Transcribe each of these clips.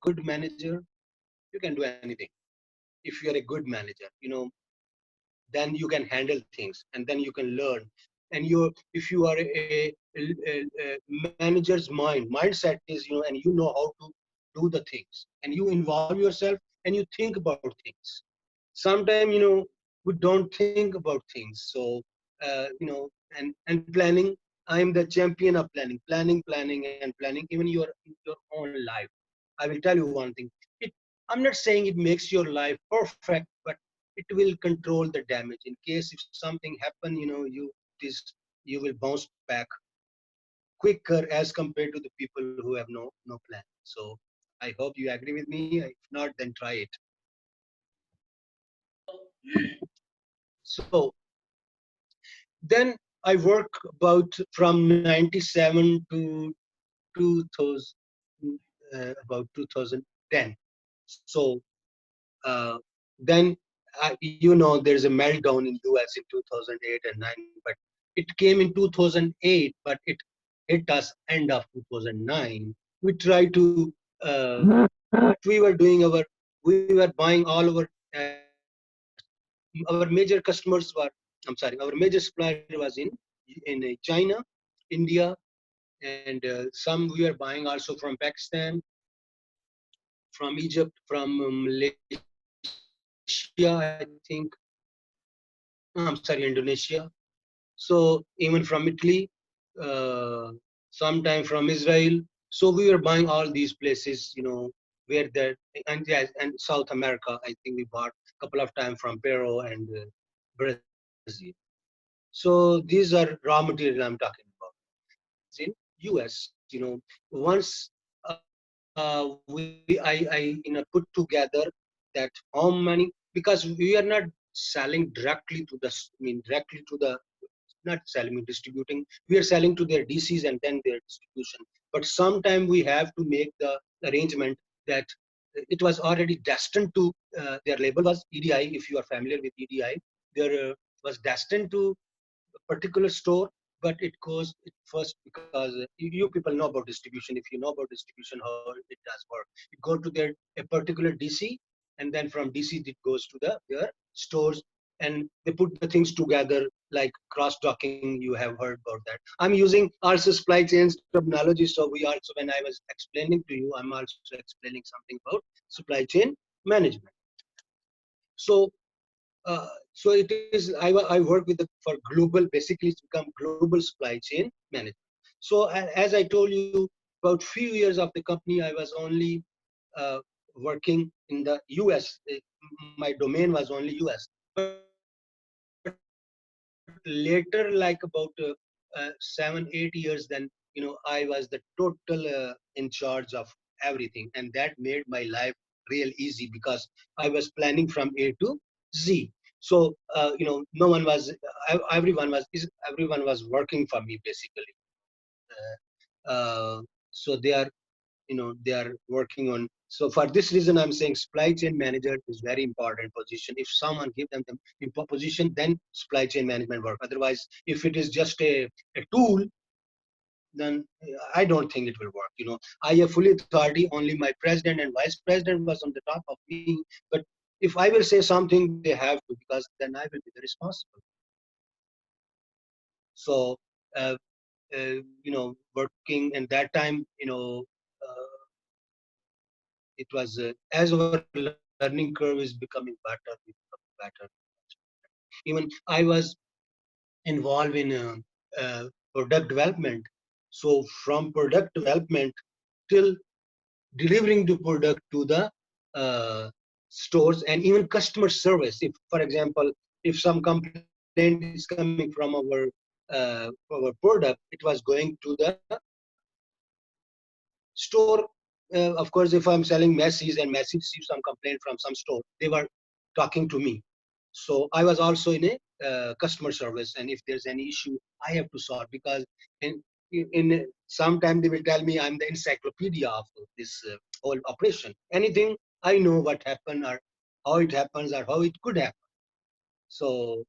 good manager, you can do anything. If you are a good manager, then you can handle things, and then you can learn. And if you are a manager's mindset is, and you know how to do the things, and you involve yourself, and you think about things. Sometimes, we don't think about things. So and planning, I am the champion of planning and planning, even your own life. I will tell you one thing. I'm not saying it makes your life perfect, but it will control the damage. In case if something happen, you will bounce back quicker as compared to the people who have no plan. So I hope you agree with me. If not, then try it. So then I work about from 97 to 2000, about 2010. So uh, then there's a meltdown in US in 2008 and 9, but it came in 2008, but it hit us end of 2009. We tried to what we were doing, we were buying all uh, our major customers were, I'm sorry, our major supplier was in China, India, and some we are buying also from Pakistan, from Egypt, from Malaysia, I think. I'm sorry, Indonesia. So even from Italy, sometime from Israel. So we were buying all these places, where the and yes, and South America. I think we bought a couple of times from Peru and Brazil. So these are raw material I'm talking about. In US, once we I put together that how many, because we are not selling directly to the directly to the, not selling, distributing. We are selling to their DCs and then their distribution. But sometime we have to make the arrangement that it was already destined to, their label was EDI. If you are familiar with EDI, there was destined to a particular store, but it goes it first, because you people know about distribution. If you know about distribution, how it does work, it go to their a particular DC, and then from DC it goes to their stores, and they put the things together like cross docking. You have heard about that. I'm using also supply chain terminology, so we also, when I was explaining to you, I'm also explaining something about supply chain management. So so it is, I work with for global, basically it's become global supply chain management. So as I told you, about few years of the company, I was only uh, working in the US. My domain was only US. But later, like about 7 8 years, then I was the total in charge of everything, and that made my life real easy, because I was planning from A to Z. So no one was, everyone was working for me basically. So they are working on. So for this reason, I'm saying supply chain manager is very important position. If someone give them the position, then supply chain management work. Otherwise, if it is just a tool, then I don't think it will work. I have fully authority. Only my president and vice president was on the top of me. But if I will say something, they have to, because then I will be the responsible. So uh, working in that time, it was as our learning curve is becoming better, we become better. Even I was involved in product development. So from product development till delivering the product to the uh, stores, and even customer service. If, for example, if some complaint is coming from our product, it was going to the store. Of course, if I'm selling Macy's and Macy's received some complaint from some store, they were talking to me. So I was also in a customer service, and if there's any issue, I have to solve, because in sometime they will tell me I'm the encyclopedia of this whole operation. Anything I know what happened, or how it happens, or how it could happen. So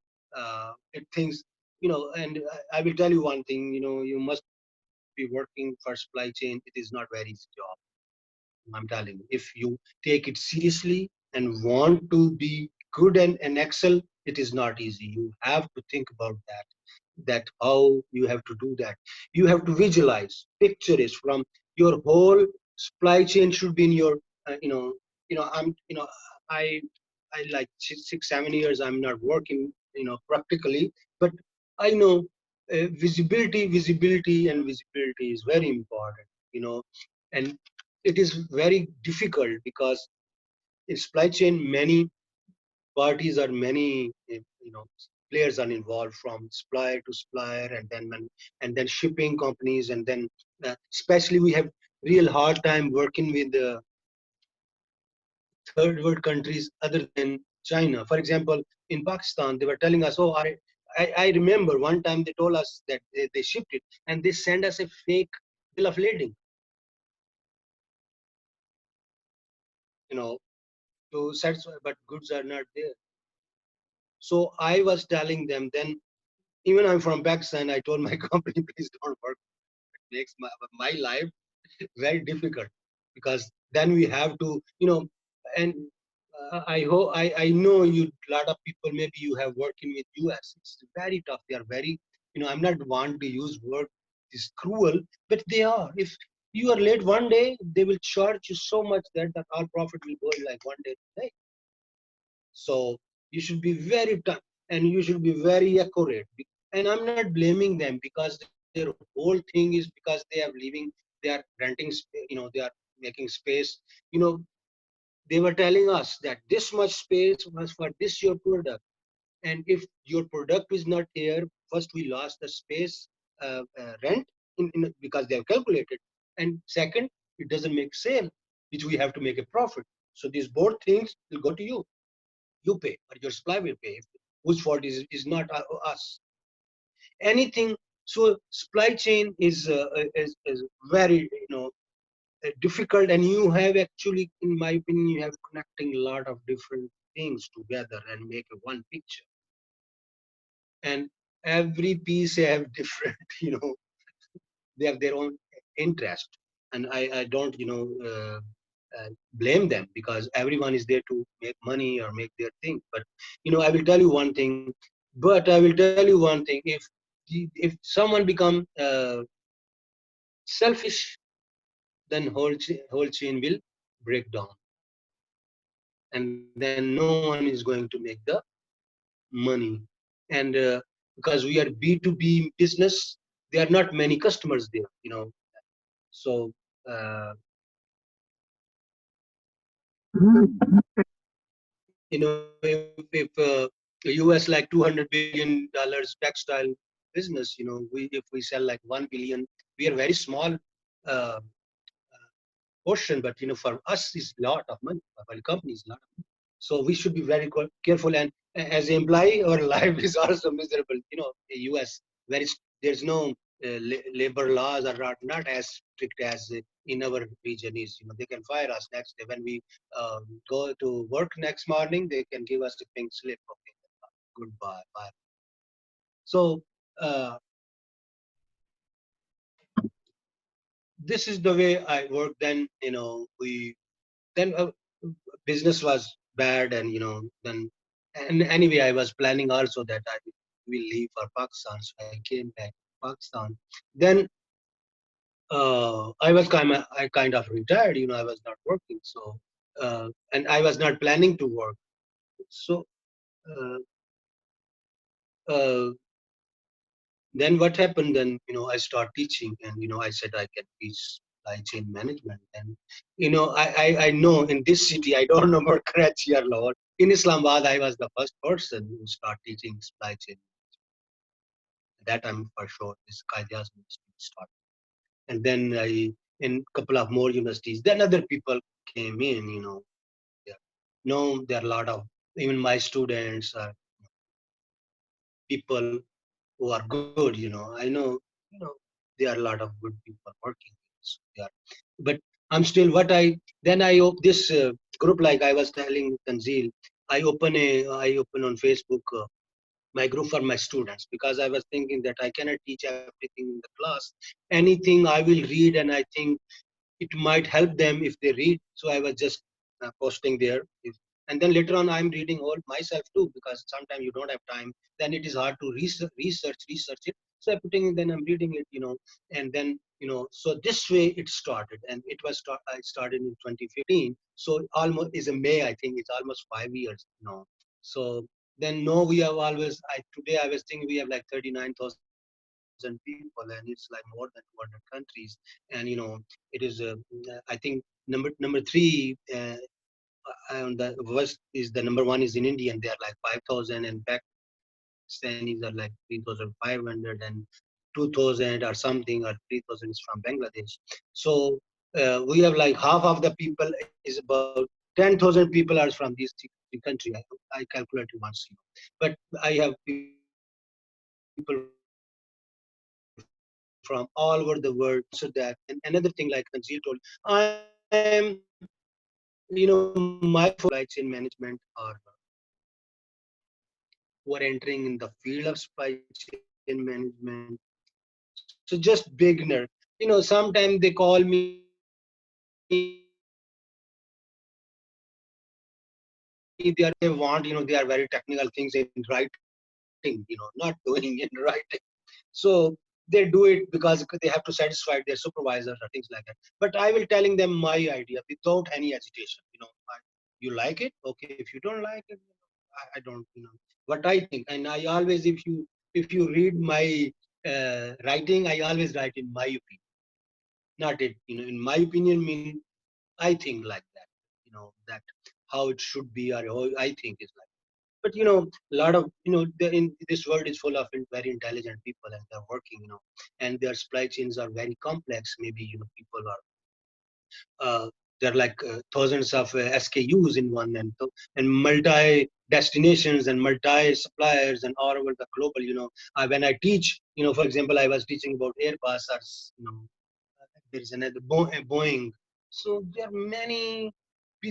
it things, and I will tell you one thing. You must be working for supply chain. It is not very easy job. I'm telling you, if you take it seriously and want to be good and excel, it is not easy. You have to think about that how you have to do that. You have to visualize, picture it from your whole supply chain should be in your, I'm, I, I like 6, 7 years, I'm not working, practically, but I know visibility and visibility is very important, and it is very difficult because in supply chain, many parties or many players are involved from supplier to supplier, and then shipping companies, and then especially we have real hard time working with the third world countries other than China. For example, in Pakistan, they were telling us, oh, I remember one time they told us that they shipped it and they send us a fake bill of lading, you know, to satisfy, but goods are not there. So I was telling them then, even I'm from Pakistan, I told my company, please don't work. It makes my life very difficult because then we have to, and I hope I know you, lot of people, maybe you have working with US. It's very tough. They are very, I'm not want to use word is cruel, but they are. If you are late one day, they will charge you so much that all profit will go in like one day today. So you should be very tough and you should be very accurate. And I'm not blaming them because their whole thing is because they are living, they are renting, they are making space. You know, they were telling us that this much space was for this your product. And if your product is not here, first we lost the space rent because they have calculated. And second, it doesn't make sale, which we have to make a profit. So these both things will go to you. You pay, or your supply will pay. Whose fault is not us? Anything. So supply chain is very difficult, and you have actually, in my opinion, you have connecting a lot of different things together and make a one picture. And every piece have different, they have their own interest, and I don't blame them because everyone is there to make money or make their thing. But I will tell you one thing. But I will tell you one thing. If someone become selfish, then whole chain will break down, and then no one is going to make the money. And because we are B2B business, there are not many customers there. So if US like $200 billion textile business, we if we sell like 1 billion, we are very small uh, portion, but for us is lot of money. For companies, lot of money. So we should be very careful. And as an employee, our life is also miserable. US, there's no labor laws are not as strict as in our region is. They can fire us next day when we go to work next morning. They can give us a pink slip. Okay, goodbye, bye. So uh, this is the way I work. Then we then business was bad, and then, and anyway, I was planning also that I will leave for Pakistan, so I came back to Pakistan. Then I kind of retired. I was not working, so and I was not planning to work. So uh, uh, then what happened? Then I start teaching, and I said I can teach supply chain management. And I know in this city, I don't know about Karachi or Lahore. In Islamabad, I was the first person who start teaching supply chain. That time for sure, this Qaidiya's university started. And then I in a couple of more universities. Then other people came in. There, there are a lot of, even my students are people who are good. I know, there are a lot of good people working. So they are, but I'm still what I then I this group, like I was telling Tanzil, I open on Facebook my group for my students, because I was thinking that I cannot teach everything in the class. Anything I will read, and I think it might help them if they read. So I was just posting there. And then later on, I'm reading all myself too, because sometimes you don't have time. Then it is hard to research it. So I'm putting, then I'm reading it, and then so this way it started, and I started in 2015. So almost is a May, I think it's almost 5 years now. So then no, we have always. Today I was thinking we have like 39,000 people, and it's like more than 200 countries, and it is. I think number three. And the worst is the number one is in India, and they are like 5,000, and Pakistanis are like 3,500, and 2,000 or something, or 3,000 is from Bangladesh. So we have like half of the people is about 10,000 people are from these three countries. I calculated once, but I have people from all over the world from all over the world. So that, and another thing, like Tanzil told, I am, my focus supply chain management, or who are entering in the field of supply chain management. So just beginner. Sometimes they call me, they are very technical things in writing. They want, they are very technical things in writing, not doing in writing. So they do it because they have to satisfy their supervisors or things like that. But I will telling them my idea without any agitation. You like it? Okay. If you don't like it, I don't. What I think, and I always, if you read my writing, I always write in my opinion, not it. In my opinion mean I think like that. That how it should be, or how I think is like. But a lot of in this world is full of very intelligent people, and they're working, and their supply chains are very complex. Maybe people are there are like thousands of SKUs in one, and multi destinations and multi suppliers and all over the global. When I teach, for example, I was teaching about Airbus, or there is another Boeing. So there are many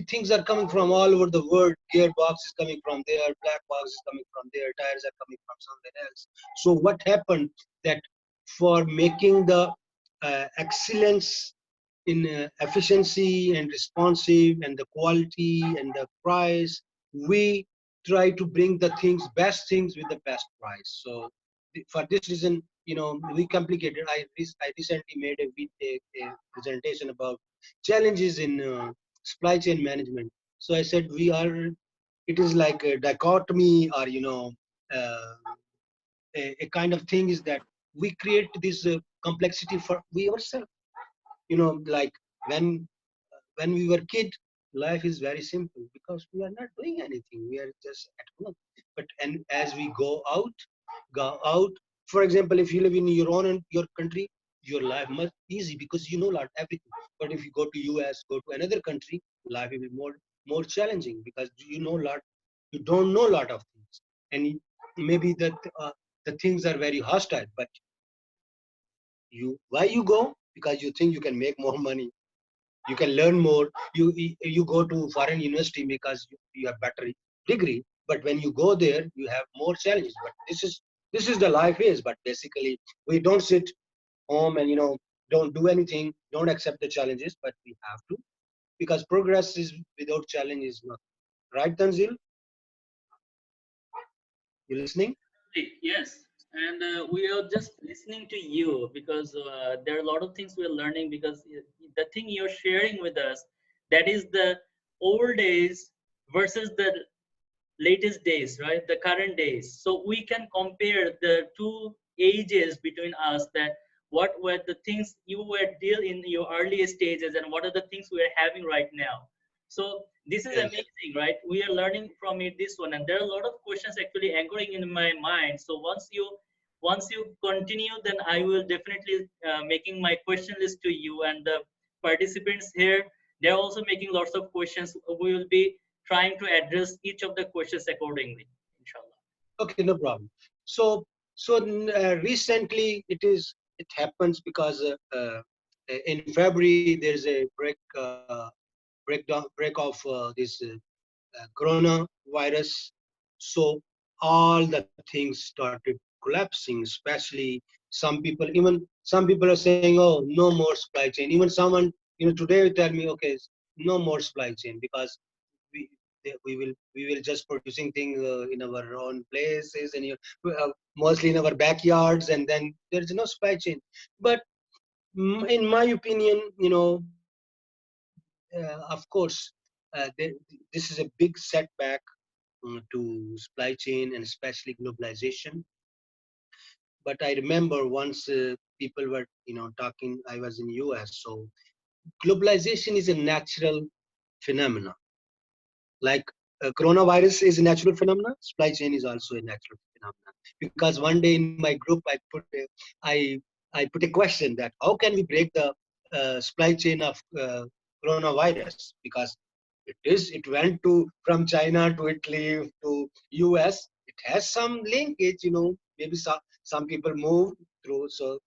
things are coming from all over the world. Gearbox is coming from there, black box is coming from there, tires are coming from somewhere else. So what happened that for making the excellence in efficiency and responsive and the quality and the price, we try to bring the things, best things with the best price. So for this reason, we complicated. I recently made a presentation about challenges in supply chain management. So I said it is like a dichotomy, or uh, a kind of thing is that we create this complexity for we ourselves. Like when we were kid, life is very simple because we are not doing anything, we are just at home. But and as we go out, for example, if you live in your own your country, your life much easy because you know lot everything. But if you go to US, go to another country, life will be more challenging because you don't know a lot of things. And maybe the things are very hostile, but why you go? Because you think you can make more money, you can learn more. You go to foreign university because you have better degree, but when you go there you have more challenges. But this is the life is. But basically we don't sit home and don't do anything, don't accept the challenges, but we have to, because progress is without challenge is not. Right, Tanzil? You listening? Yes, and we are just listening to you because there are a lot of things we are learning because the thing you're sharing with us, that is the old days versus the latest days, right? The current days. So we can compare the two ages between us, that what were the things you were deal in your earlier stages and what are the things we are having right now. So this is Yes. amazing, right? We are learning from it this one, and there are a lot of questions actually anchoring in my mind. So once you continue, then I will definitely making my question list to you, and the participants here, they're also making lots of questions. We will be trying to address each of the questions accordingly, inshallah. Okay, no problem. So recently it happens because in February there's a break of this coronavirus. So all the things started collapsing, especially some people are saying, oh, no more supply chain. Even someone Today you tell me, okay, no more supply chain because we we will just producing things in our own places and mostly in our backyards, and then there is no supply chain. But in my opinion, of course, this is a big setback to supply chain and especially globalization. But I remember once people were talking. I was in US, so globalization is a natural phenomena. Like coronavirus is a natural phenomenon, supply chain is also a natural phenomenon. Because one day in my group I put a question that how can we break the supply chain of coronavirus, because it went to from China to Italy to US. It has some linkage, maybe some people move through, so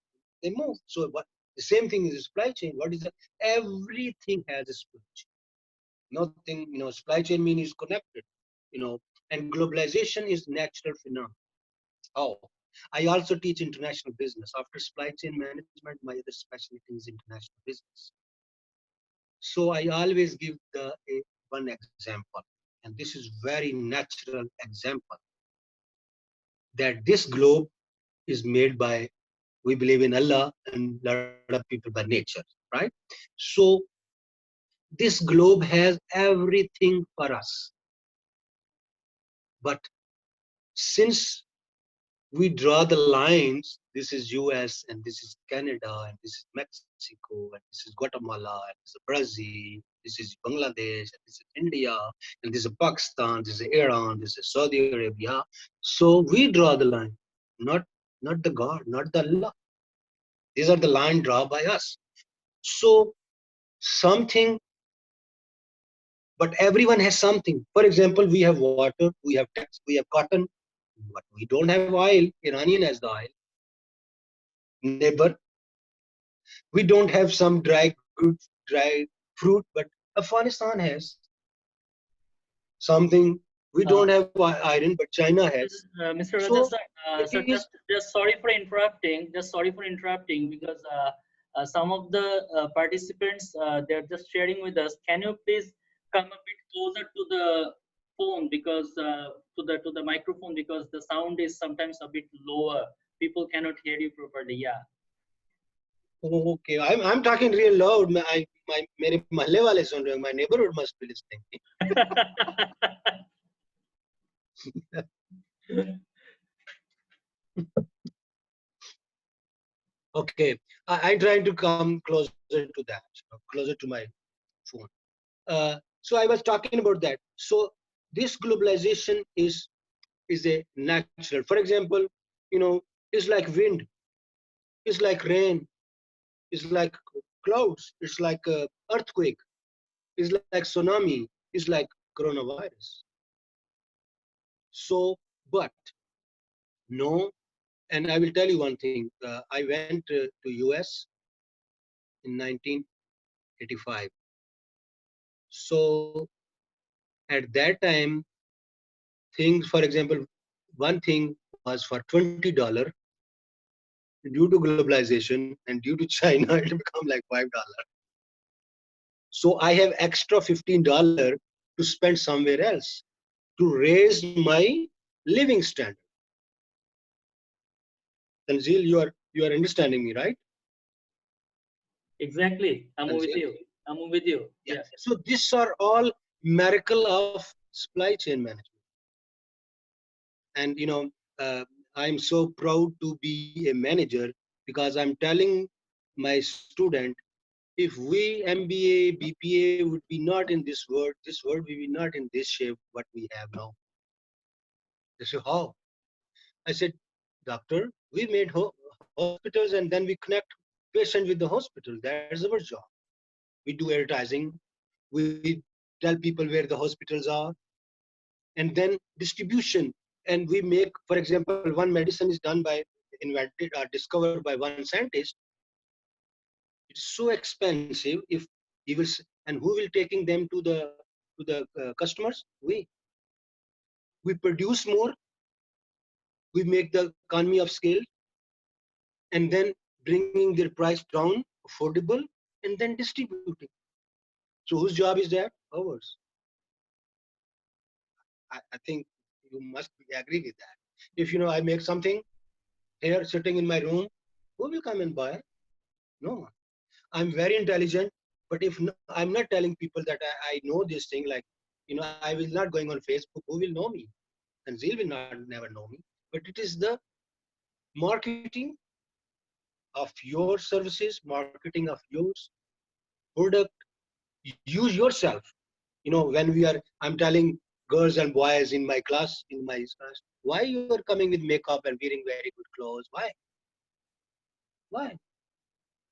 they move. So what the same thing is a supply chain. What is the everything has a supply chain. Nothing, supply chain mean is connected, you know, and globalization is natural phenomenon. Oh, I also teach international business. After supply chain management, my other specialty is international business. So I always give one example, and this is very natural example, that this globe is made by, we believe in Allah and a lot of people by nature, right? So this globe has everything for us, but since we draw the lines. This is US and this is Canada and this is Mexico and this is Guatemala and this is Brazil, this is Bangladesh and this is India and this is Pakistan, this is Iran, this is Saudi Arabia. So we draw the line, not the God, not the Allah. These are the line drawn by us. So something, but everyone has something. For example, we have water, we have text, we have cotton, but we don't have oil. Iranian has the oil. Neighbor, we don't have some dry fruit, but Afghanistan has something. We Uh, don't have iron, but China has. Mr. Raja So sir, it sir, is. just sorry for interrupting. Just sorry for interrupting because some of the participants they're just sharing with us. Can you please come a bit closer to the phone because to the microphone because the sound is sometimes a bit lower. People cannot hear you properly. Yeah. Oh, okay, I'm talking real loud. My मेरे मोहल्ले वाले सुन रहे हो. My neighborhood must be listening. Okay, I'm trying to come closer to that, closer to my phone. So I was talking about that. So this globalization is a natural. For example, it's like wind, it's like rain, it's like clouds, it's like earthquake, it's like tsunami, it's like coronavirus. So, but no, and I will tell you one thing. I went to US in 1985. So at that time, things, for example, one thing was for $20. Due to globalization and due to China, it become like $5. So I have extra $15 to spend somewhere else to raise my living standard. Tanzil, you are understanding me, right? Exactly. I'm with Tanzil? you. I'm with you. Yeah. Yes. So these are all miracle of supply chain management. And I'm so proud to be a manager because I'm telling my student, if we MBA, BPA would be not in this world will be not in this shape what we have now. They say, how? I said, doctor, we made hospitals and then we connect patient with the hospital. That's our job. We do advertising. We tell people where the hospitals are, and then distribution. And we make, for example, one medicine is done by invented or discovered by one scientist. It's so expensive. If he will, and who will taking them to the customers? We produce more. We make the economy of scale, and then bringing their price down, affordable. and then distributing. So whose job is that? Ours. I think you must agree with that. If I make something here sitting in my room, who will come and buy? No one. I'm very intelligent, but if no, I'm not telling people that I know this thing, like, I will not going on Facebook. Who will know me? And Zil will not never know me. But it is the marketing of your services, marketing of yours product. Use yourself. When I'm telling girls and boys in my class, why you are coming with makeup and wearing very good clothes? Why?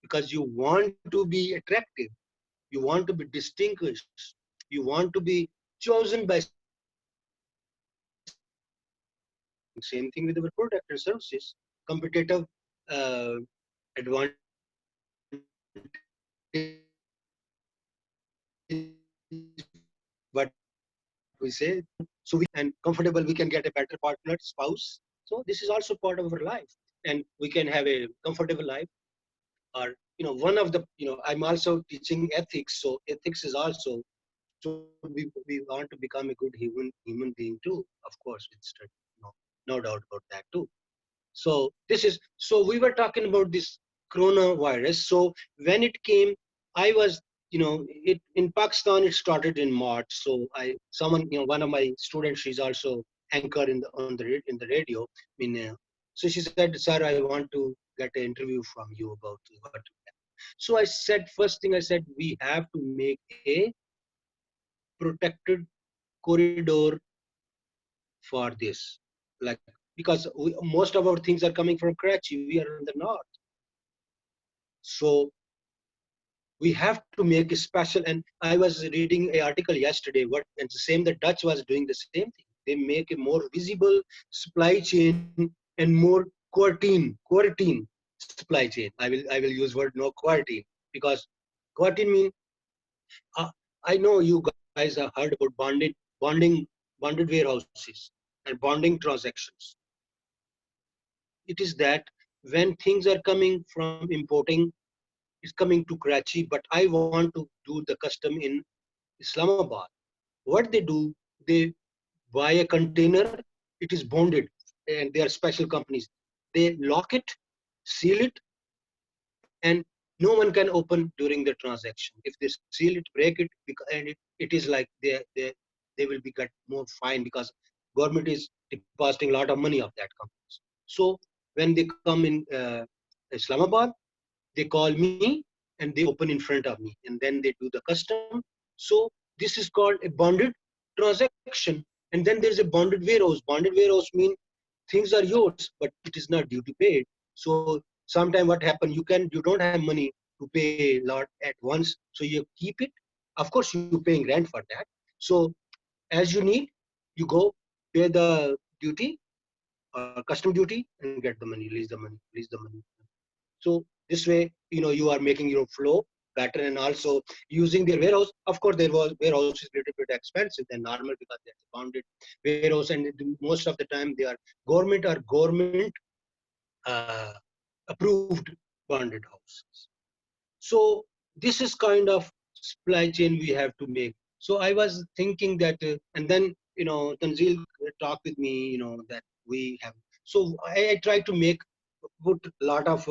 Because you want to be attractive. You want to be distinguished. You want to be chosen by someone. Same thing with our product and services. Competitive uh, advantage we say. So we have to make and comfortable. We can get a better partner, spouse. So this is also part of our life, and we can have a comfortable life. Or one of the I'm also teaching ethics, so ethics is also we want to become a good human being too, of course, with study. No doubt about that too. So we were talking about this coronavirus. So when it came, I was, it in Pakistan it started in March. So one of my students, she's also anchor in the radio. So she said, "Sir, I want to get an interview from you about what." So I said, first thing I said, we have to make a protected corridor for this, like, because most of our things are coming from Karachi. We are in the north. So we have to make a special, and I was reading an article yesterday, and the same, the Dutch was doing the same thing. They make a more visible supply chain and more quarantine supply chain. I will use word no quarantine, because quarantine mean, uh, I know you guys have heard about bonded warehouses and bonding transactions. It is that when things are coming from importing, it's coming to Karachi, but I want to do the custom in Islamabad. What they do, they buy a container, it is bonded, and they are special companies. They lock it, seal it, and no one can open during the transaction. If they seal it, break it, and it is like they will be get more fine, because government is depositing a lot of money of that companies. So when they come in Islamabad, they call me and they open in front of me, and then they do the custom. So this is called a bonded transaction. And then there's a bonded warehouse. Bonded warehouse mean things are yours, but it is not duty paid. So sometime what happen, you don't have money to pay a lot at once, so you keep it. Of course you're paying rent for that. So as you need, you go pay the duty or custom duty and get the money, release the money. So this way, you are making your flow better, and also using their warehouse. Of course, their warehouse is a little bit expensive than normal, because they're bounded warehouse, and most of the time they are government uh, approved bonded houses. So this is kind of supply chain we have to make. So I was thinking that, and then Tanzil talked with me, that we have. So I try to put a lot of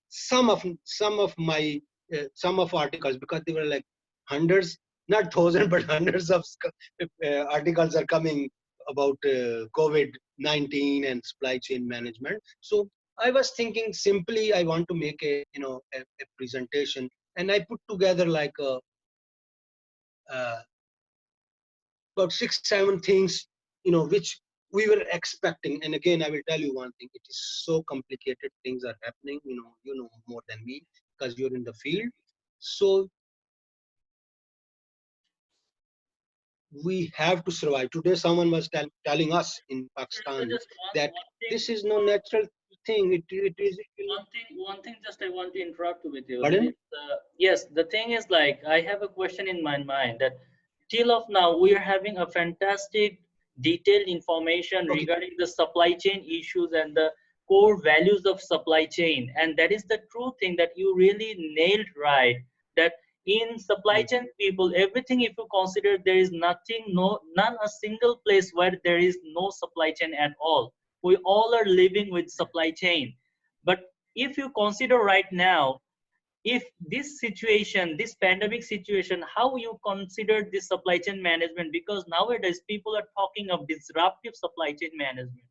some of my some of articles, because they were like hundreds, not thousand, but hundreds of articles are coming about COVID-19 and supply chain management. So I was thinking, simply I want to make a presentation, and I put together like uh, about 6-7 things, which we were expecting. And again, I will tell you one thing: it is so complicated. Things are happening. You know more than me, because you're in the field. So we have to survive. Today, someone was telling us in So Pakistan just that one thing, this is no natural thing. It is. one thing. Just I want to interrupt with you. That Pardon? is, yes, the thing is, like, I have a question in my mind that till of now we are having a fantastic detailed information Okay. regarding the supply chain issues and the core values of supply chain. And that is the true thing that you really nailed right, that in supply Mm. chain people, everything, if you consider, there is nothing, no, none a single place where there is no supply chain at all. We all are living with supply chain. But if you consider right now, if this situation, this pandemic situation, how you consider this supply chain management, because nowadays people are talking of disruptive supply chain management,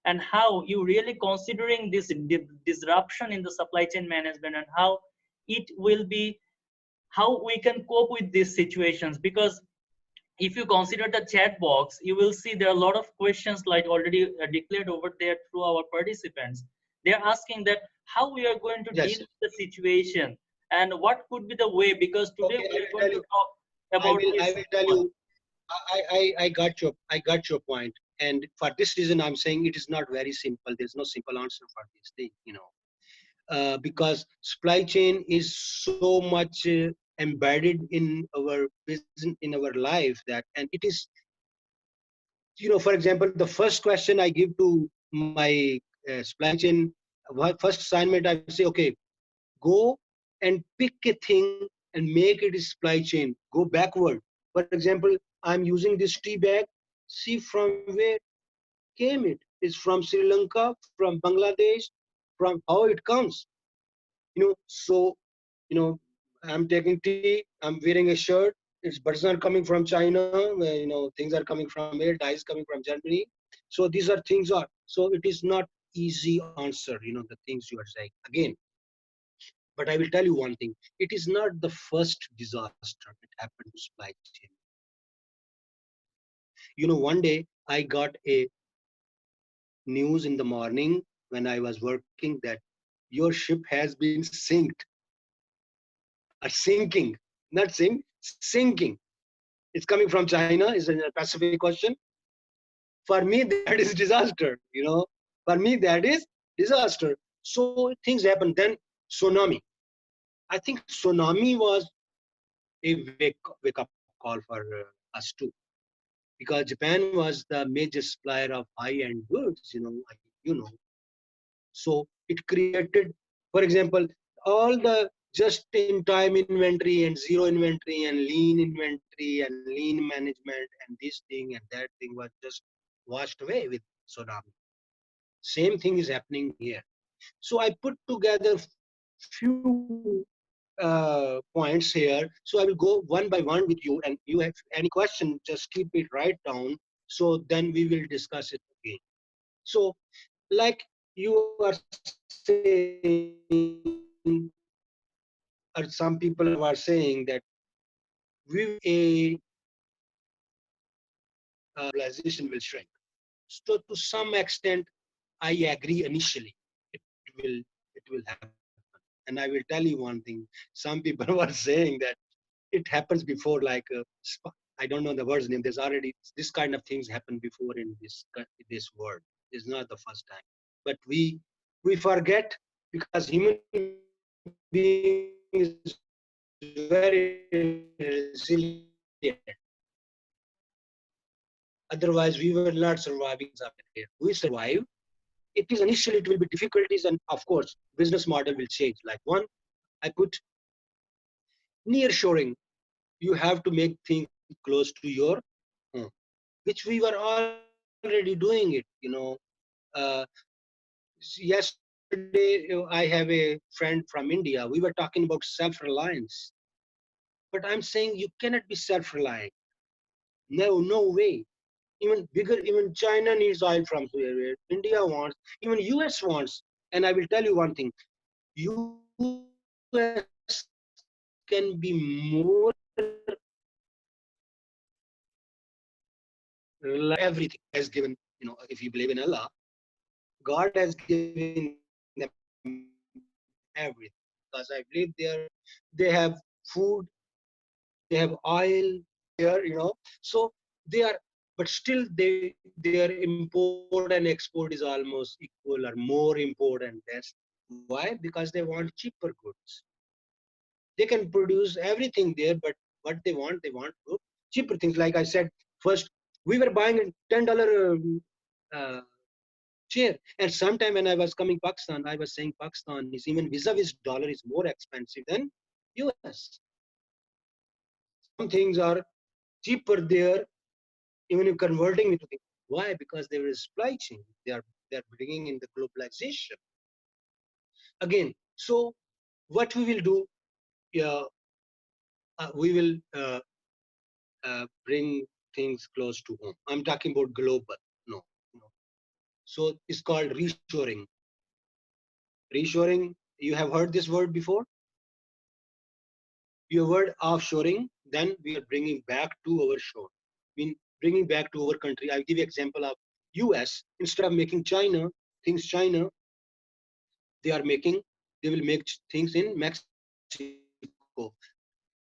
and how you really considering this disruption in the supply chain management, and how it will be, how we can cope with these situations. Because if you consider the chat box, you will see there are a lot of questions like already declared over there through our participants. They're asking that how we are going to deal Yes. with the situation, and what could be the way, because today Okay, we I are will going tell to you. talk about I this. will tell you. I got your point. And for this reason, I'm saying it is not very simple. There's no simple answer for this thing, because supply chain is so much embedded in our business, in our life, that, and it is, for example, the first question I give to my supply chain, first assignment, I say, okay, go and pick a thing and make it a supply chain. Go backward. For example, I'm using this tea bag. See from where came it. It's from Sri Lanka, from Bangladesh, from how it comes. So, you know, I'm taking tea. I'm wearing a shirt. Its buttons are coming from China. Where, things are coming from here. Dyes coming from Germany. So these are things are. So it is not easy answer. The things you are saying again. But I will tell you one thing. It is not the first disaster that happened to supply chain. One day I got a news in the morning when I was working that your ship has been sinked or sinking, not sink, sinking. It's coming from China. Is a Pacific Ocean. For me, that is disaster. For me, that is disaster. So things happen. Then tsunami. I think tsunami was a wake up call for us too, because Japan was the major supplier of high end goods. So it created, for example, all the just in time inventory and zero inventory and lean inventory and lean management and this thing and that thing was just washed away with tsunami. Same thing is happening here. So I put together few points here. So I will go one by one with you, and you have any question, just keep it right down. So then we will discuss it again. So, like you are saying, or some people are saying that we a globalization will shrink. So to some extent, I agree initially. It will it will happen. And I will tell you one thing. Some people were saying that it happens before, like I don't know the word's name. There's already this kind of things happened before in this world. It's not the first time. But we forget, because human being is very resilient. Otherwise, we were not surviving in some area. We survive. It is initially it will be difficulties, and of course, business model will change. Like one, I put near shoring. You have to make things close to your home, which we were already doing it. Uh, Yesterday, I have a friend from India. We were talking about self-reliance, but I'm saying you cannot be self-reliant. No, no way. Even bigger, even China needs oil from where India wants, even US wants. And I will tell you one thing: US can be more reliable than everything has given. If you believe in Allah, God has given them everything. Because I believe they have food, they have oil there. So they are, but still their import and export is almost equal or more important. That's why, because they want cheaper goods. They can produce everything there, but what they want cheaper things. Like I said, first we were buying a $10 uh, chicken share. And sometime when I was coming Pakistan, I was saying Pakistan is even vis-a-vis dollar is more expensive than US. Some things are cheaper there, even if converting into things. Why? Because there is supply chain. They are bringing in the globalization again. So what we will do? Yeah, we will bring things close to home. I'm talking about global. No, no. So it's called reshoring. Reshoring. You have heard this word before? Your word offshoring. Then we are bringing back to our shore. I mean, bringing back to our country. I'll give you example of U.S. Instead of making China, they are making. They will make things in Mexico.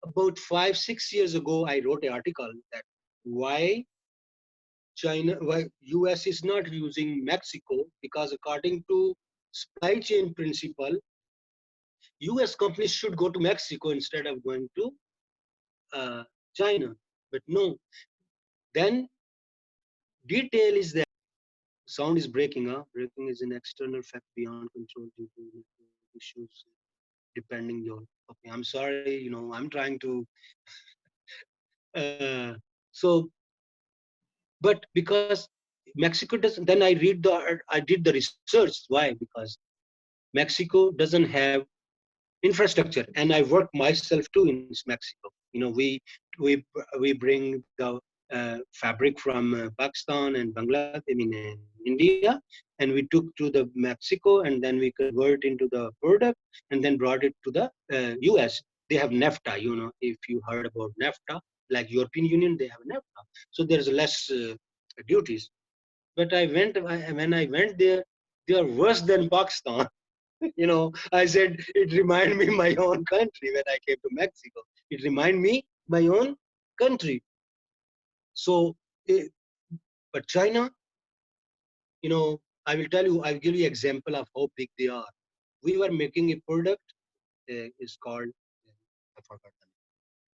About 5-6 years ago, I wrote an article that why why US is not using Mexico, because according to supply chain principle, US companies should go to Mexico instead of going to uh, China. But no, then detail is that sound is breaking. Breaking is an external fact beyond control due to network issues. Depending your okay, I'm sorry. I'm trying to. Uh, so, but because Mexico doesn't, then I did the research. Why? Because Mexico doesn't have infrastructure, and I work myself too in Mexico. We we bring the fabric from Pakistan and Bangladesh, I mean India, and we took to the Mexico, and then we convert into the product, and then brought it to the US. They have NAFTA. If you heard about NAFTA, like European Union, they have NAFTA, so there's less duties. But when I went there, they are worse than Pakistan. I said it remind me my own country when I came to Mexico. It remind me my own country. So, eh, but China, I will tell you, I will give you example of how big they are. We were making a product, is called, I forgot the name.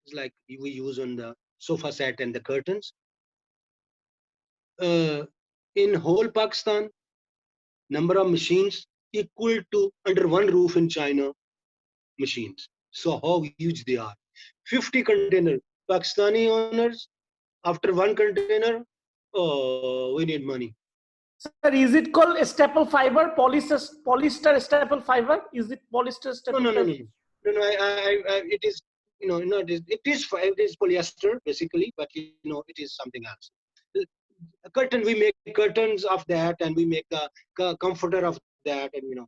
It's like we use on the sofa set and the curtains. Uh, in whole Pakistan, number of machines equal to under one roof in China machines. So how huge they are. 50 container. Pakistani owners, after one container, oh, we need money. Sir, is it called staple fiber, polyester staple fiber? Is it polyester No, staple no, no, fiber? no. No, no, it is, no, it is polyester basically, but it is something else. A curtain, we make curtains of that, and we make the comforter of that, and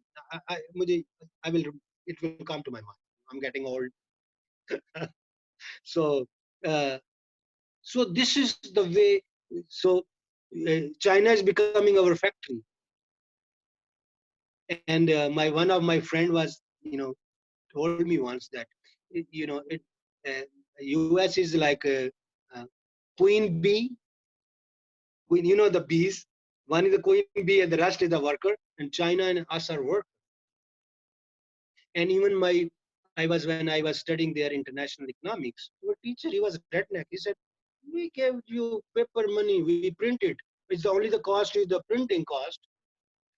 I will, it will come to my mind. I'm getting old. So, uh, so this is the way. So China is becoming our factory, and my one of my friend was told me once that uh, US is like a, queen bee. The bees. One is the queen bee, and the rest is the worker. And China and us are work. And even I was when I was studying there international economics. Our teacher, he was redneck. He said, "We gave you paper money. We print it. It's only the cost is the printing cost,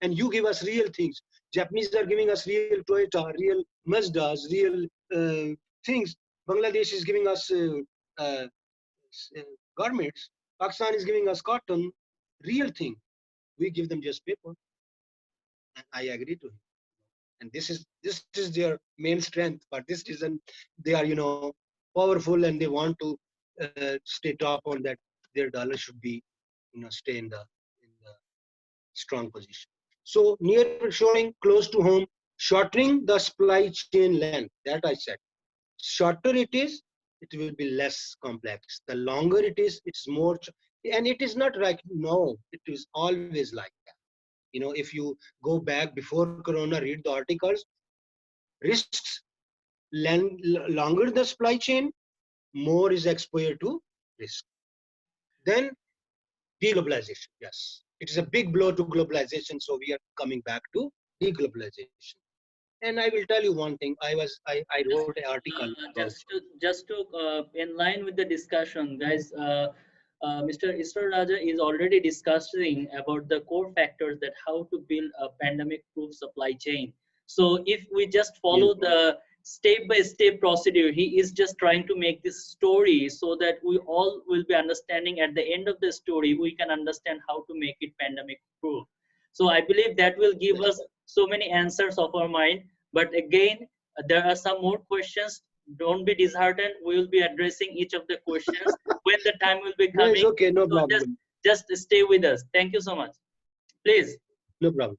and you give us real things. Japanese are giving us real Toyota, real Mazdas, real things. Bangladesh is giving us uh, garments. Pakistan is giving us cotton, real thing. We give them just paper." And I agree to him. And this is their main strength. For this reason, they are powerful, and they want to stay top on that. Their dollar should be stay in the strong position. So near shoring, close to home, shortening the supply chain length. That I said. Shorter it will be less complex. The longer it is, it's more. And it is not like no, it is always like that. If you go back before Corona, read the articles. Risks, longer the supply chain, more is exposure to risk. Then deglobalization. Yes, it is a big blow to globalization. So we are coming back to deglobalization. And I will tell you one thing. I wrote Just an article about. just to in line with the discussion, guys. Mr. Isra Raja is already discussing about the core factors that how to build a pandemic-proof supply chain. So if we just Yes. follow the step-by-step procedure, he is just trying to make this story so that we all will be understanding at the end of the story, we can understand how to make it pandemic-proof. So I believe that will give us so many answers of our mind. But again, there are some more questions. Don't be disheartened. We will be addressing each of the questions when the time will be No, it's coming. okay, no So just problem. just stay with us. Thank you so much. Please. No problem.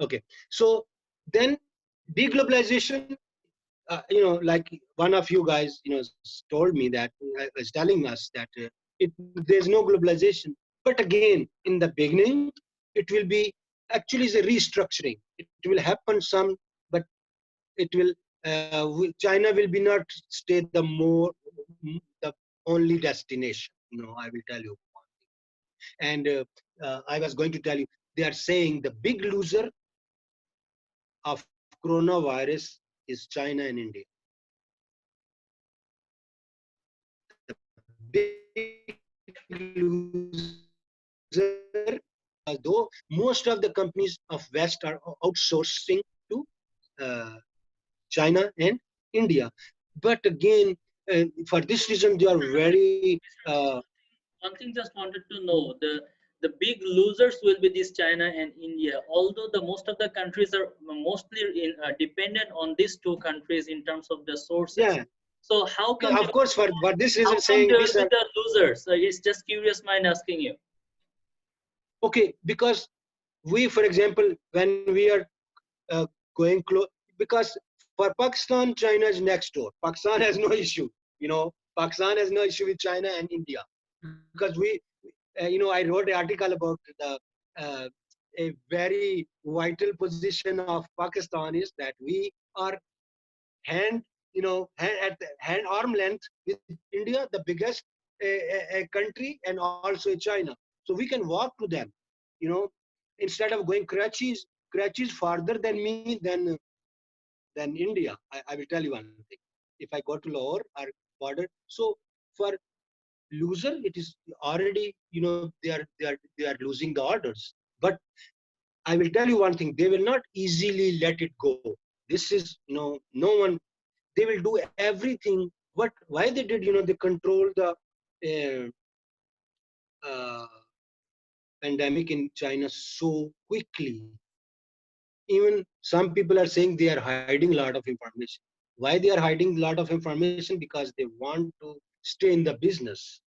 Okay. So then deglobalization, like one of you guys, told me that, was telling us that there's no globalization. But again, in the beginning, it will be actually is a restructuring. It will happen some, but it will, China will be not stay the only destination. I will tell you. And I was going to tell you, they are saying the big loser of coronavirus is China and India. The big loser, though most of the companies of West are outsourcing to uh, China and India. But again, for this reason, they are very, One thing just wanted to know the big losers will be this China and India. Although the most of the countries are mostly dependent on these two countries in terms of the sources. yeah. So how come Of course, for this how reason, come saying they will this, be the losers? It's just curious mind asking you. okay, because we, for example, when we are uh, going close, because for Pakistan, China is next door. Pakistan has no issue. Pakistan has no issue with China and India, because I wrote an article about uh, a very vital position of Pakistan is that we are hand, at the hand arm length with India, the biggest country, and also China. So we can walk to them, you know, instead of going Karachi is farther than me than India. I will tell you one thing. If I go to Lahore or border, so for loser, it is already, they are losing the orders. But I will tell you one thing: they will not easily let it go. This is, no one. They will do everything. What? Why they did? They control the uh, uh, pandemic in China so quickly. Even some people are saying they are hiding a lot of information. Why they are hiding a lot of information? Because they want to stay in the business.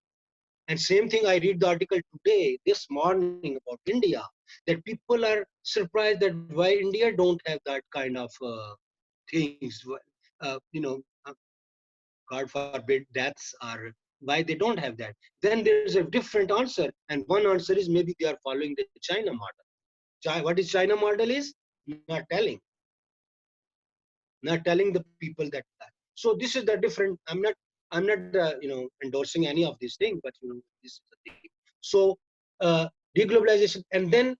And same thing, I read the article today, this morning, about India, that people are surprised that why India don't have that kind of things. God forbid deaths, or why they don't have that. Then there's a different answer, and one answer is maybe they are following the China model. What is China model is? Not telling. Not telling the people that. So this is the different. I'm not endorsing any of these things, but this is the thing. So deglobalization, and then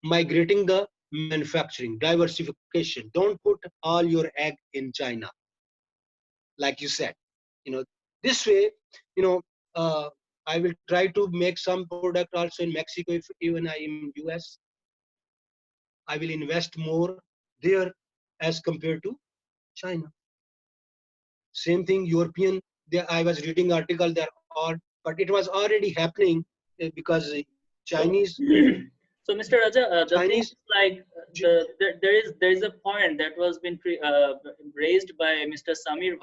migrating the manufacturing, diversification. Don't put all your egg in China, like you said. You know this way, you know uh, I will try to make some product also in Mexico. If even I am in US, I will invest more there as compared to China. Same thing, European. I was reading article. They're all, but it was already happening because Chinese So, Mr. Raja, the thing Chinese. is like there is a point that was been raised by Mr. Samir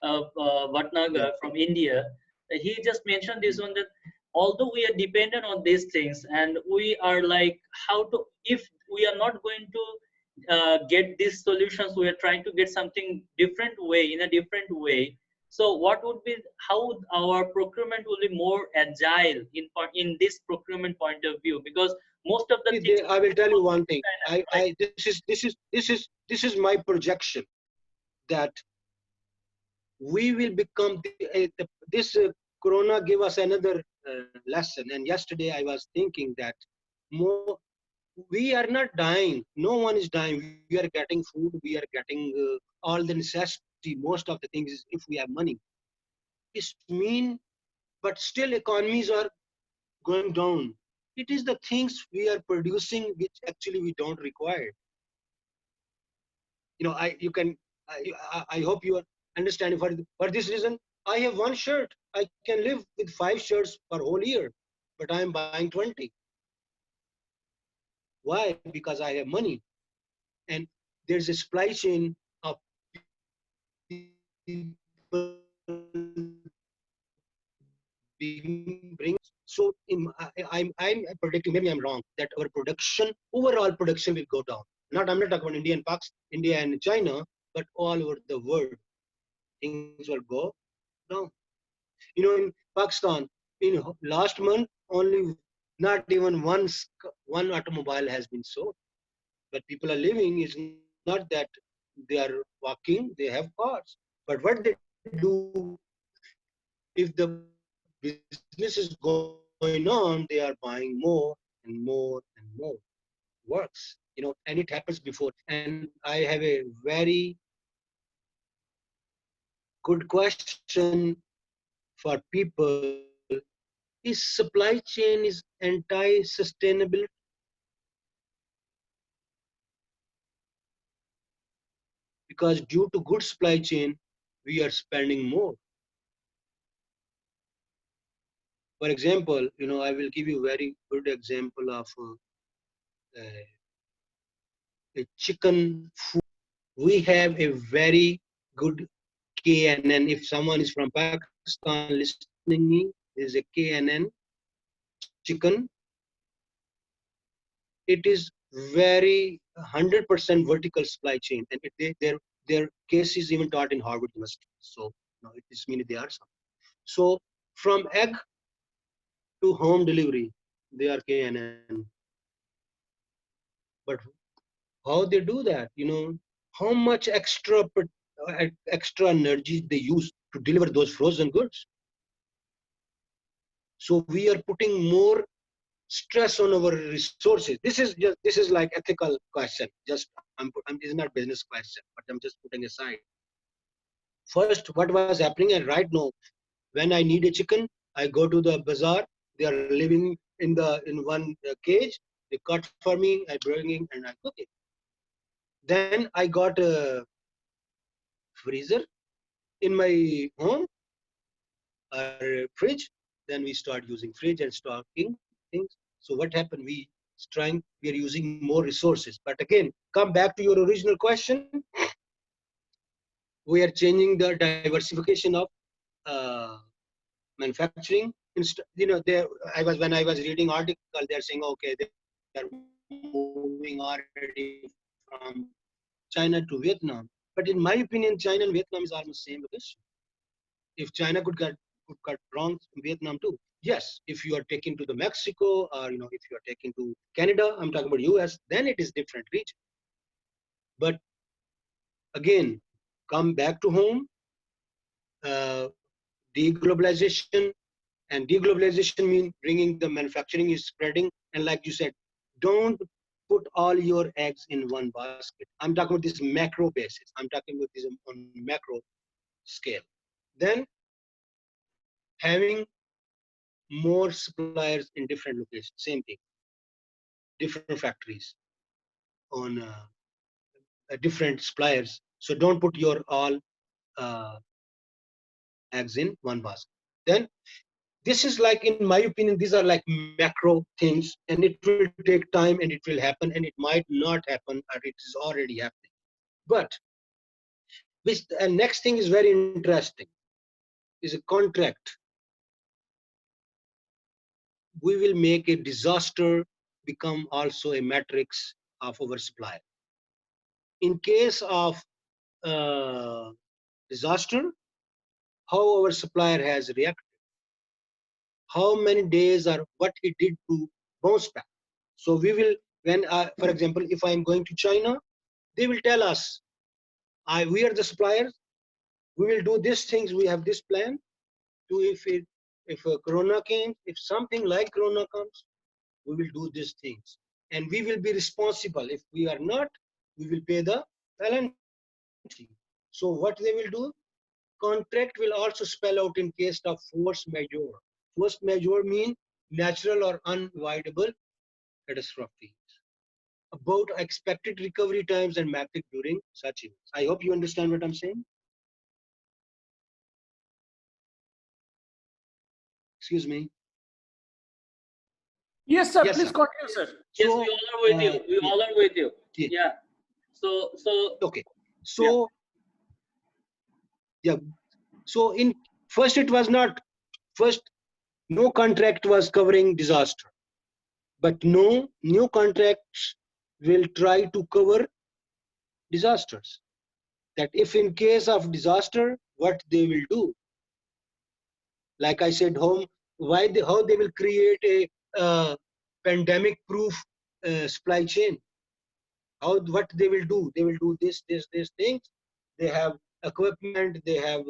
Vatnagar Yeah. from India. He just mentioned this one that although we are dependent on these things and we are like how to if we are not going to get these solutions, we are trying to get something different way in a different way. So what would be how would our procurement will be more agile in this procurement point of view? Because most of the See, things I will tell you one thing. China, right? I this is my projection that we will become this Corona gave us another lesson. And yesterday I was thinking that more we are not dying. No one is dying. We are getting food. We are getting all the necessity. Most of the things is if we have money. It mean but still economies are going down. It is the things we are producing which actually we don't require. I you can I hope you are understanding. For this reason, I have one shirt. I can live with 5 shirts for whole year, but I am buying 20. Why? Because I have money, and there's a supply chain of people bring. So I'm predicting, maybe I'm wrong, that our production, overall production will go down. Not I'm not talking about India and Pakistan, India and China, but all over the world, things will go down. In Pakistan, in last month, only not even one automobile has been sold. But people are living is not that they are walking, they have cars. But what they do, if the business is going on, they are buying more and more and more works, and it happens before. And I have a very good question for people. Is supply chain is anti-sustainable? Because due to good supply chain, we are spending more. For example, I will give you a very good example of a chicken food. We have a very good KNN. If someone is from Pakistan listening me, there is a KNN chicken. It is very 100% vertical supply chain, and their case is even taught in Harvard University. So it is mean they are some. So from egg to home delivery, they are KNN. But how they do that? How much extra energy they use to deliver those frozen goods? So we are putting more stress on our resources. This is like ethical question. Just this is not business question, but I'm just putting aside. First, what was happening, and right now, when I need a chicken, I go to the bazaar. They are living in one cage. They cut for me. I bring it and I cook it. Then I got a freezer in my home or fridge. Then we start using fridge and stocking things. So what happened? We are using more resources. But again, come back to your original question. We are changing the diversification of uh, manufacturing. There I was when I was reading article, they are saying, okay, they are moving already from China to Vietnam. But in my opinion, China and Vietnam is almost same location. If China could cut wrongs in Vietnam too. Yes, if you are taking to the Mexico, or if you are taking to Canada, I'm talking about US, then it is different region. But again, come back to home, uh, deglobalization, and deglobalization means bringing the manufacturing is spreading. And like you said, don't put all your eggs in one basket. I'm talking about this macro basis. I'm talking about this on macro scale. Then having more suppliers in different locations, same thing, different factories on different suppliers. So don't put your all uh, eggs in one basket. Then this is like, in my opinion, these are like macro things, and it will take time, and it will happen, and it might not happen, or it is already happening. But which next thing is very interesting is a contract. We will make a disaster become also a matrix of our supplier. In case of uh, disaster, how our supplier has reacted, how many days or what he did to bounce back. So we will, when for example, if I am going to China, they will tell us, we are the suppliers, we will do these things, we have this plan to, if a corona came, if something like corona comes, we will do these things, and we will be responsible. If we are not, we will pay the penalty. So what they will do, contract will also spell out in case of force majeure. Force majeure mean natural or unavoidable catastrophe. About expected recovery times and method during such events. I hope you understand what I'm saying. Excuse me. Yes, sir. Yes, Please sir. continue, sir. Yes, we So, all are with you. We yeah, all are with you. yeah. Yeah. So Okay. yeah. So, yeah. So, in first, it was not first. No contract was covering disaster, but no new contracts will try to cover disasters. That if in case of disaster, what they will do, like I said, how they will create a pandemic proof supply chain. How what they will do? They will do this things. They have equipment. They have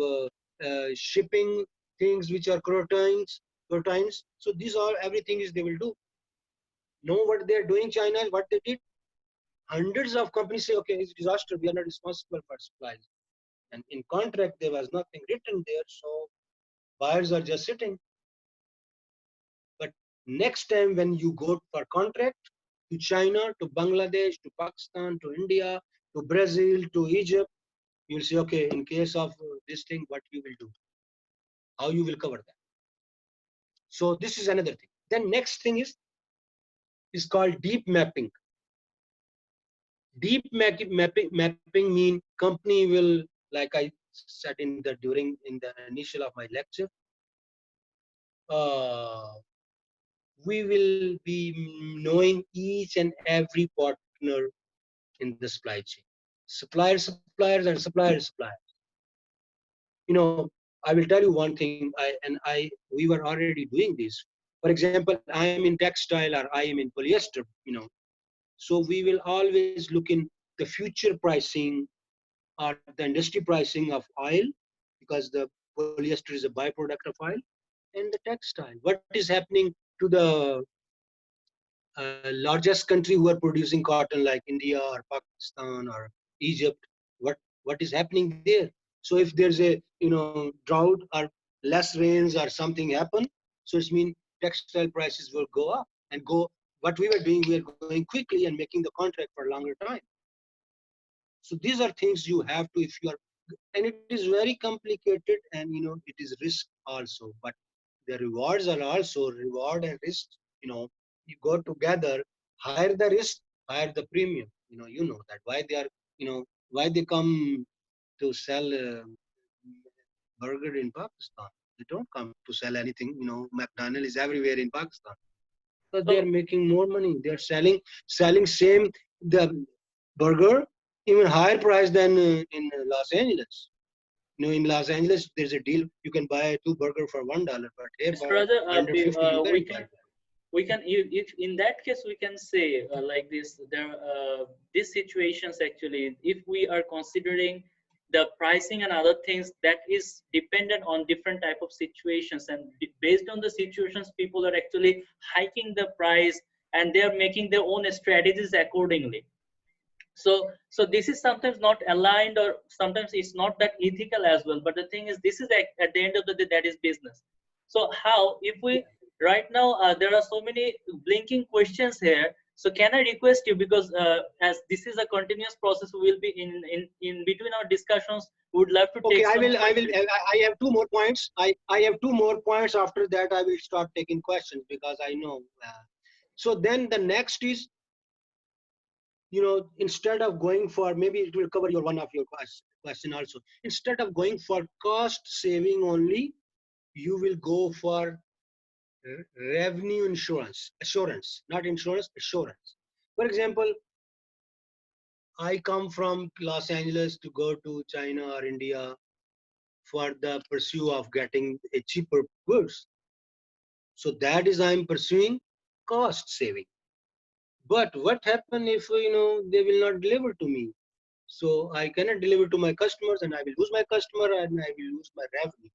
shipping things which are proteins. So these are everything is they will do. Know what they are doing? China, what they did? Hundreds of companies say, okay, it's disaster. We are not responsible for supplies. And in contract, there was nothing written there. So buyers are just sitting. But next time when you go for contract to China, to Bangladesh, to Pakistan, to India, to Brazil, to Egypt, you'll say, okay, in case of this thing, what you will do, how you will cover that. So this is another thing. Then next thing is called deep mapping. Deep mapping mean company will, like I said in the initial of my lecture, uh, we will be knowing each and every partner in the supply chain. Suppliers, and suppliers. You know, I will tell you one thing. We were already doing this. For example, I am in textile or I am in polyester. So we will always look in the future pricing or the industry pricing of oil, because the polyester is a byproduct of oil, and the textile. What is happening to the largest country who are producing cotton, like India or Pakistan or Egypt? What is happening there? So if there's a drought or less rains or something happen, so it means textile prices will go up and go. What we were doing, we are going quickly and making the contract for a longer time. So these are things you have to, if you are, and it is very complicated, and it is risk also, but the rewards are also reward and risk. You go together. Higher the risk, higher the premium. That why they are, why they come to sell burger in Pakistan. They don't come to sell anything. McDonald's is everywhere in Pakistan because they So are making more money. They are selling same the burger even higher price than in Los Angeles. In Los Angeles, there's a deal. You can buy two burger for $1, but here Mr. for Raja, 150 you we can't buy. can if in that case we can say like this, there these situations actually, if we are considering the pricing and other things, that is dependent on different type of situations, and based on the situations people are actually hiking the price, and they are making their own strategies accordingly. So this is sometimes not aligned, or sometimes it's not that ethical as well, but the thing is, this is at the end of the day, that is business. So how, if we right now, there are so many blinking questions here, so can I request you, because as this is a continuous process, we will be in between our discussions, we would love to Okay, take some questions. I have two more points. I have two more points. After that, I will start taking questions because I know. So then the next is, instead of going for, maybe it will cover one of your question also. Instead of going for cost saving only, you will go for revenue assurance, not insurance, assurance. For example, I come from Los Angeles to go to China or India for the pursuit of getting a cheaper goods. So that is I'm pursuing cost saving. But what happen if they will not deliver to me? So I cannot deliver to my customers, and I will lose my customer and I will lose my revenue.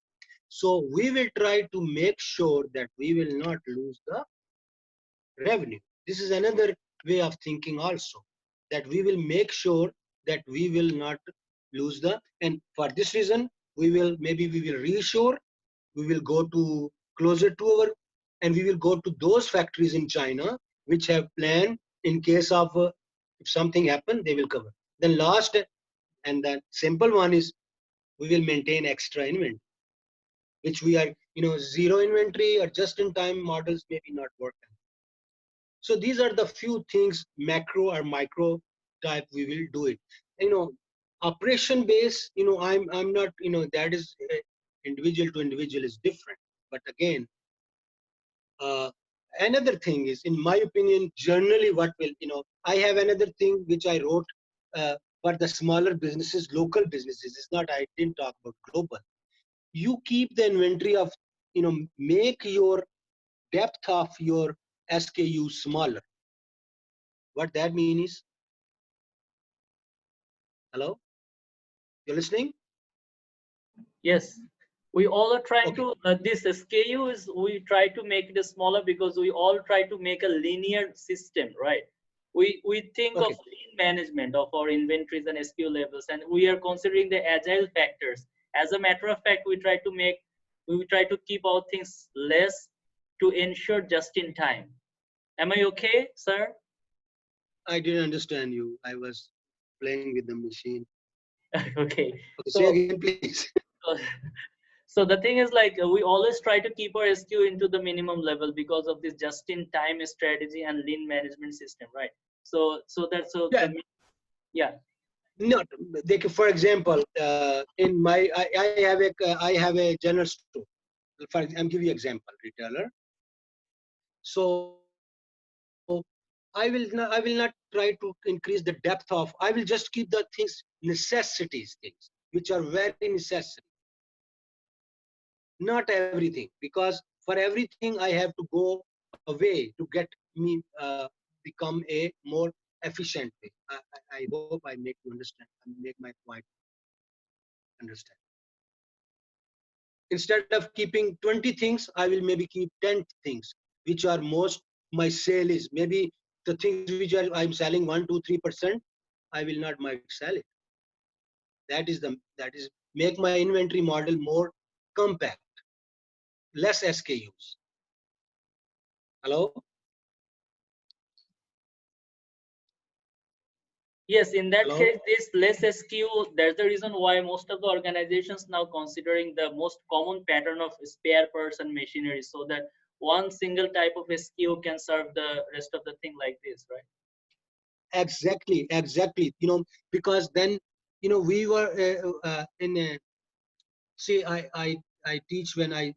So we will try to make sure that we will not lose the revenue. This is another way of thinking also, that we will make sure that we will not lose and for this reason, we will reassure, we will go to closer to our, and we will go to those factories in China which have planned in case of if something happen, they will cover. Then last and the simple one is we will maintain extra inventory, which we are, zero inventory or just in time models maybe not work. So these are the few things, macro or micro type, we will do it. You know, operation base, I'm not, that is individual to individual is different. But again, uh, another thing is, in my opinion, generally what will, I have another thing which I wrote for the smaller businesses, local businesses. It's not, I didn't talk about global. You keep the inventory of, make your depth of your SKU smaller. What that means is, hello, you're listening? Yes, we all are trying Okay, to, this SKU is, we try to make it smaller because we all try to make a linear system, right? We think of okay. lean management of our inventories and SKU levels, and we are considering the agile factors. As a matter of fact, we try to keep our things less to ensure just in time. Am I okay, sir? I didn't understand you. I was playing with the machine. Okay. Okay, say So, again, please. so so the thing is, like, we always try to keep our SKU into the minimum level because of this just in time strategy and lean management system, right? So that's so Yeah, the, yeah. not for example, in my, I have a general store. I'm give you example, retailer. So I will not try to increase the depth of. I will just keep the things, necessities things, which are very necessary. Not everything, because for everything I have to go away to get me become a more efficient way. I hope I make you understand, make my point understand. Instead of keeping 20 things, I will maybe keep 10 things, which are most, my sale is maybe the things which I'm selling 1 to 3%, I will not might sell it. That is make my inventory model more compact, less SKUs. Hello? Yes, in that Hello? case, this less SKU, that's the reason why most of the organizations now considering the most common pattern of spare parts and machinery, so that one single type of SKU can serve the rest of the thing like this, right? Exactly. Because then, we were in a, see, I teach when I,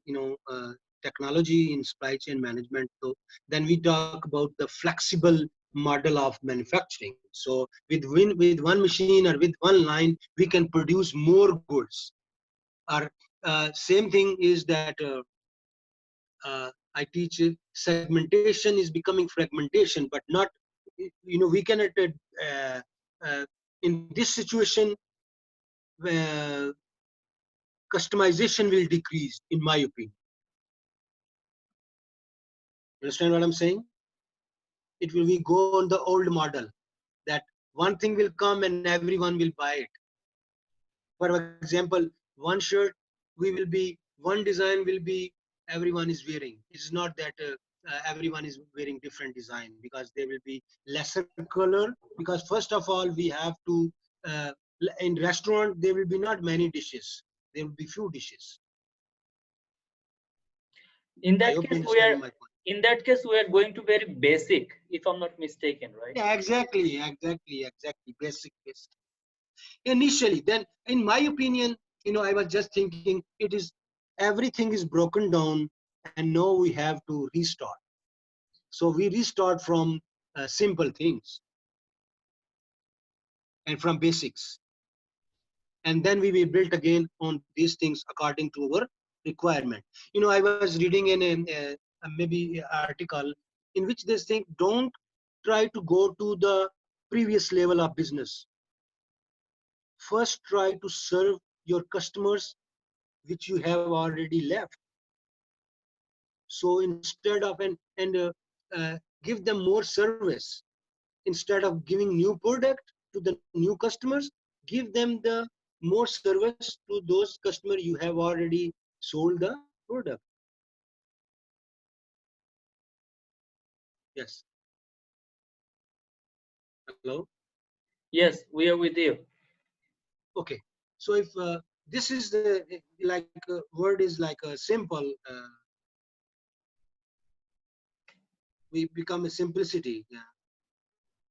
technology in supply chain management. So then we talk about the flexible model of manufacturing. So with one machine or with one line, we can produce more goods. Or same thing is that I teach segmentation is becoming fragmentation, but not, we cannot, uh, in this situation, uh, customization will decrease, in my opinion. Understand what I'm saying? It will be go on the old model that one thing will come and everyone will buy it. For example, one shirt we will be, one design will be everyone is wearing. It's not that everyone is wearing different design, because there will be lesser color. Because first of all, we have to, uh, in restaurant there will be not many dishes. There will be few dishes. In I that hope you case, we understand are my point. in that case we are going to very basic, if I'm not mistaken, right? Yeah, exactly. Basic. Initially, then, in my opinion, I was just thinking, it is, everything is broken down, and now we have to restart. So we restart from simple things and from basics, and then we will build again on these things according to our requirement. I was reading in a maybe article in which they think, don't try to go to the previous level of business. First, try to serve your customers which you have already left. So instead of, and give them more service. Instead of giving new product to the new customers, give them the more service to those customers you have already sold the product. Yes. Hello. Yes, we are with you. Okay. So if this is the like word is like a simple, we become a simplicity. Yeah,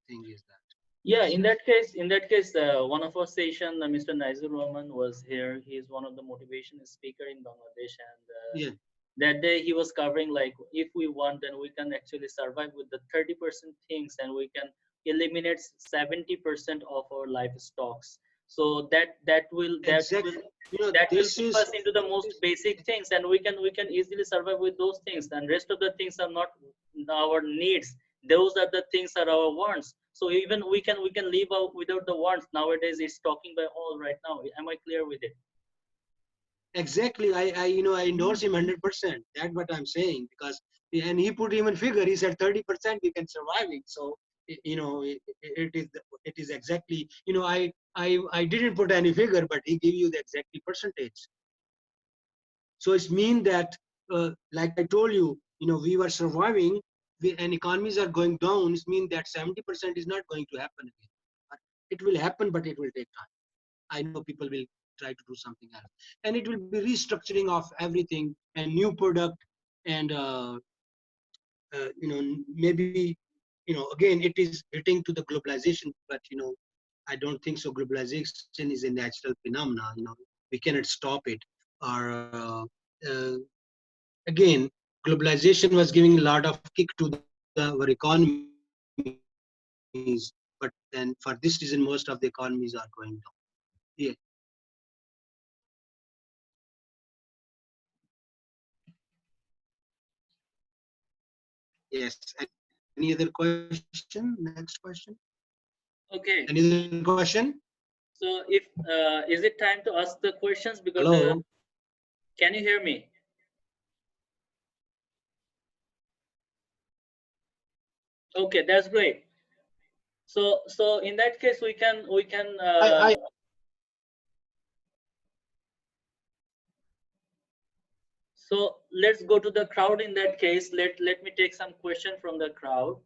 thing is that. Yeah, Yes. in that case, one of our session, Mr. Nizar Rahman was here. He is one of the motivation speaker in Bangladesh, and Yeah. that day he was covering like if we want, then we can actually survive with the 30% things, and we can eliminate 70% of our life stocks. So Exactly. You know, that will this keep is us into the most basic things, and we can easily survive with those things, and rest of the things are not our needs. Those are the things are our wants. So even we can live out without the wants. Nowadays it's talking by all right now. Am I clear with it? exactly. I endorse him 100%. That's what I'm saying because, and he put even figure. He said 30% we can survive it. So it is exactly. I didn't put any figure, but he gave you the exactly percentage. So it's mean that, like I told you, we were surviving, and economies are going down. It means that 70% is not going to happen again. It will happen, but it will take time. I know people will try to do something else, and it will be restructuring of everything and new product, and maybe again it is hitting to the globalization, but I don't think so. Globalization is a natural phenomena. We cannot stop it, or uh, again, globalization was giving a lot of kick to our economies, but then for this reason, most of the economies are going down. Yeah. Yes. Any other question? Next question. Any other Okay. question? So if is it time to ask the questions? Because Hello. can you hear me? Okay, that's great. So in that case, we can I so let's go to the crowd. In that case, let me take some question from the crowd.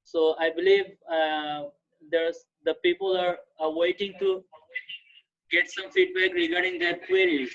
So I believe there's the people are waiting to get some feedback regarding their queries.